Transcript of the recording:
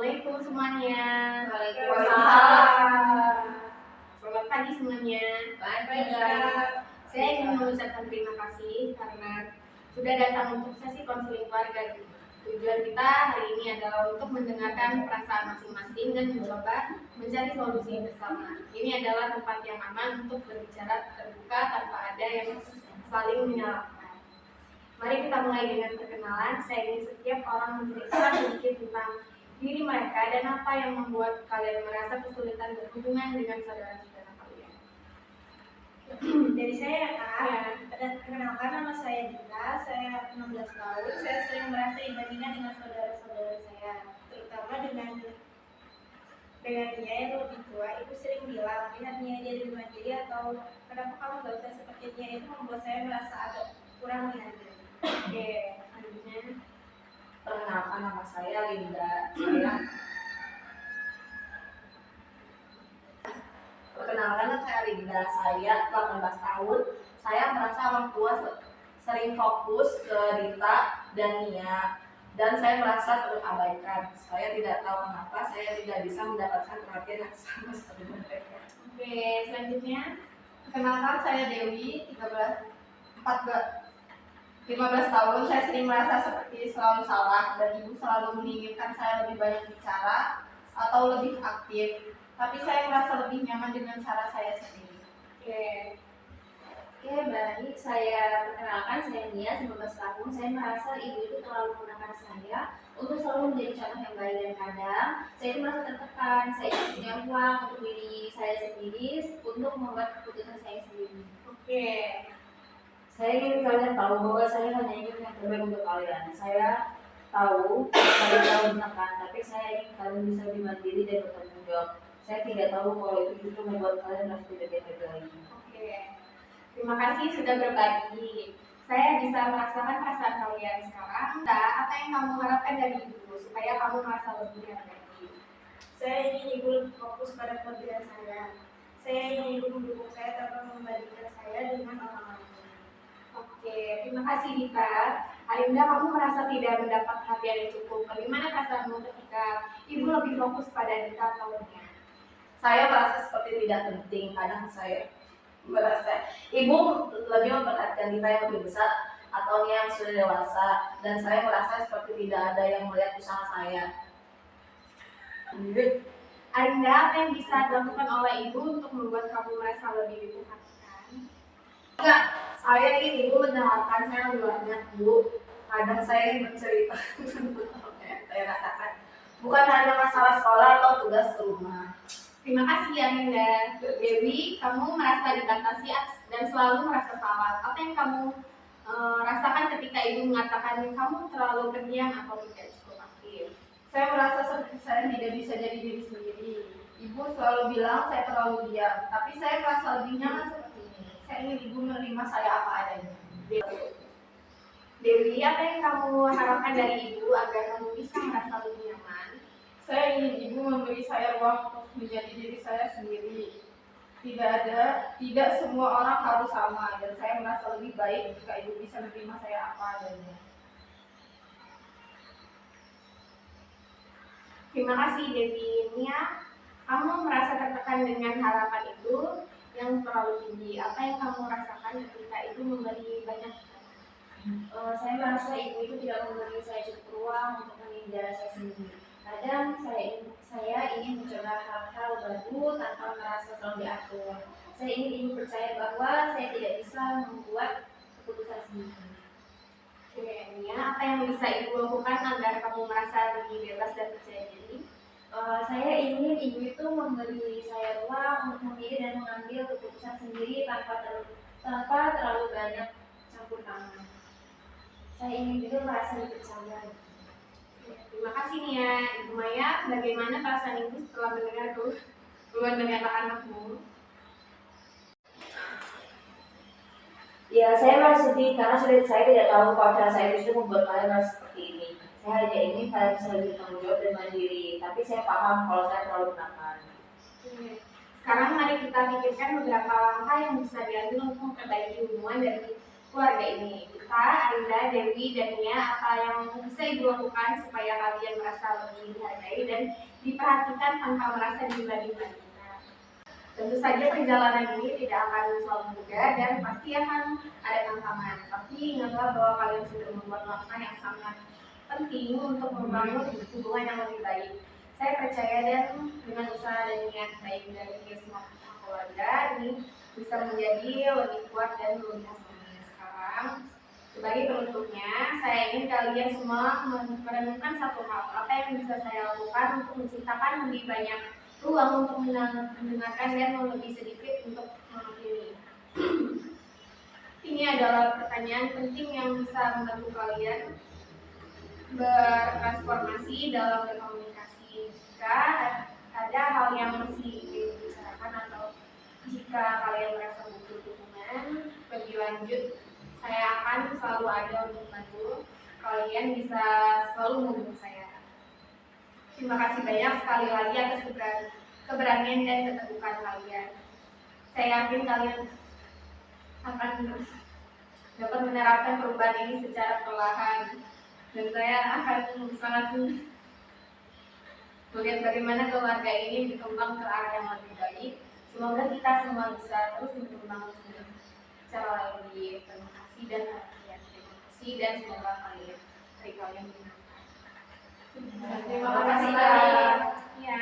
Assalamualaikum semuanya. Waalaikumsalam. Selamat pagi semuanya. Pagi. Saya ingin mengucapkan terima kasih karena sudah datang untuk sesi konseling keluarga. Tujuan kita hari ini adalah untuk mendengarkan perasaan masing-masing dan mencoba mencari solusi bersama. Ini adalah tempat yang aman untuk berbicara terbuka tanpa ada yang saling menyalahkan. Mari kita mulai dengan perkenalan. Saya ingin setiap orang menceritakan sedikit tentang diri mereka dan apa yang membuat kalian merasa kesulitan berhubungan dengan saudara-saudara kalian. Dari saya Kak, perkenalkan nama saya Dita, saya 16 tahun. Saya sering merasa ibadahnya dengan saudara-saudara saya, terutama dengan dia yang lebih tua. Ibu sering bilang, lihatnya dia lebih mandiri atau kenapa kamu gak usah seperti dia, itu membuat saya merasa agak kurang dihargai. Oke, selanjutnya. Perkenalkan, nama saya Linda. Saya 18 tahun. Saya merasa orang tua sering fokus ke Dita dan Nia, dan saya merasa terabaikan. Saya tidak tahu kenapa saya tidak bisa mendapatkan perhatian yang sama seperti mereka. Oke, selanjutnya. Perkenalkan, saya Dewi, 15 tahun. Saya sering merasa seperti selalu salah dan ibu selalu menginginkan saya lebih banyak bicara atau lebih aktif. Tapi saya merasa lebih nyaman dengan cara saya sendiri. Oke, baik. Saya perkenalkan, saya Nia, 19 tahun. Saya merasa ibu itu terlalu menekan saya untuk selalu menjadi contoh yang baik, dan kadang saya itu merasa tertekan. Saya ingin punya uang untuk diri saya sendiri, untuk membuat keputusan saya sendiri. Oke. Saya ingin kalian tahu bahwa saya hanya ingin yang terbaik untuk kalian. Saya tahu kalian terlalu menekan, tapi saya ingin kalian bisa lebih mandiri dan bertanggung jawab. Saya tidak tahu kalau itu justru membuat kalian merasa tidak dihargai. Oke. Terima kasih sudah berbagi. Saya bisa merasakan perasaan kalian sekarang. Apa yang kamu harapkan dari ibu supaya kamu merasa lebih dihargai? Saya ingin ibu lebih fokus pada kelebihan saya. Saya ingin ibu mendukung saya tanpa membandingkan saya dengan orang lain. Oke, terima kasih Dita. Arinda, kamu merasa tidak mendapat perhatian yang cukup. Bagaimana perasaanmu ketika ibu lebih fokus pada Dita atau Nia? Saya merasa seperti tidak penting. Kadang saya merasa ibu lebih memperhatikan Dita yang lebih besar atau Nia yang sudah dewasa, dan saya merasa seperti tidak ada yang melihat usaha saya. Arinda, apa yang bisa dilakukan oleh ibu untuk membuat kamu merasa lebih diperhatikan? Enggak, saya ingin ibu mendengarkan saya lebih banyak, Bu. Kadang saya ingin menceritakan yang saya rasakan, bukan hanya masalah sekolah atau tugas rumah. Terima kasih Arinda. Dewi, kamu merasa dibatasi dan selalu merasa salah. Apa yang kamu rasakan ketika ibu mengatakan kamu terlalu pendiam atau tidak cukup aktif? Saya merasa seperti saya tidak bisa jadi diri sendiri. Ibu selalu bilang saya terlalu diam, tapi saya merasa lebih nyaman seperti ini. Saya ingin ibu menerima saya apa adanya. Dewi, apa yang kamu harapkan dari ibu agar kamu bisa merasa lebih nyaman? Saya ingin ibu memberi saya ruang untuk menjadi diri saya sendiri. Tidak semua orang harus sama, dan saya merasa lebih baik jika ibu bisa menerima saya apa adanya. Terima kasih Dewi. Nia, kamu merasa tertekan dengan harapan itu yang terlalu tinggi. Apa yang kamu rasakan ketika ibu memberi banyak? Saya merasa ibu itu tidak memberi saya cukup ruang untuk menginjak saya sendiri. Kadang saya ingin mencoba hal-hal baru tanpa merasa selalu diatur. Saya ingin ibu percaya bahwa saya tidak bisa membuat keputusan sendiri. Oke, Nia, apa yang bisa ibu lakukan agar kamu merasa lebih bebas dan percaya diri? Saya ingin ibu itu memberi saya ruang untuk memilih dan mengambil keputusan sendiri tanpa terlalu banyak campur tangan. Saya ingin juga merasa dipercaya. Terima kasih Nia. Ibu Maya, bagaimana perasaan ibu setelah mendengar keluhan dari anak-anakmu? Ya, saya merasa sedih karena saya tidak tahu kalau cara saya justru membuat kalian merasa seperti ini. Saya hanya ingin kalian bisa lebih bertanggung jawab dan mandiri, tapi saya paham kalau saya terlalu menekan. Sekarang mari kita pikirkan beberapa langkah yang bisa diambil untuk memperbaiki hubungan dari keluarga ini. Kita, Arinda, Dewi, dan Nia, apa yang bisa Ibu lakukan supaya kalian merasa lebih dihargai dan diperhatikan tanpa merasa dibanding-bandingkan? Tentu saja perjalanan ini tidak akan selalu mudah dan pasti akan ada tantangan. Tapi ingatlah bahwa kalian sudah membuat langkah yang sangat penting untuk membangun hubungan yang lebih baik. Saya percaya dan dengan usaha dan niat baik dari semua keluarga ini bisa menjadi lebih kuat dan lebih harmonis. Sekarang, sebagai penutupnya, saya ingin kalian semua merenungkan satu hal. Apa yang bisa saya lakukan untuk menciptakan lebih banyak ruang untuk mendengarkan dan lebih sedikit untuk menghakimi. Ini adalah pertanyaan penting yang bisa membantu kalian bertransformasi dalam berkomunikasi. Jika ada hal yang masih ingin dibicarakan atau jika kalian merasa butuh dukungan lebih lanjut, saya akan selalu ada untuk membantu. Kalian bisa selalu menghubungi saya. Terima kasih banyak sekali lagi atas keberanian dan keterbukaan kalian. Saya yakin kalian akan dapat menerapkan perubahan ini secara perlahan, dan saya akan sangat melihat bagaimana keluarga ini berkembang ke arah yang lebih baik. Semoga kita semua bisa terus berkembang secara lebih penuh kasih dan perhatian. Terima kasih dan semoga hari kalian menyenangkan. Terima kasih. Ya.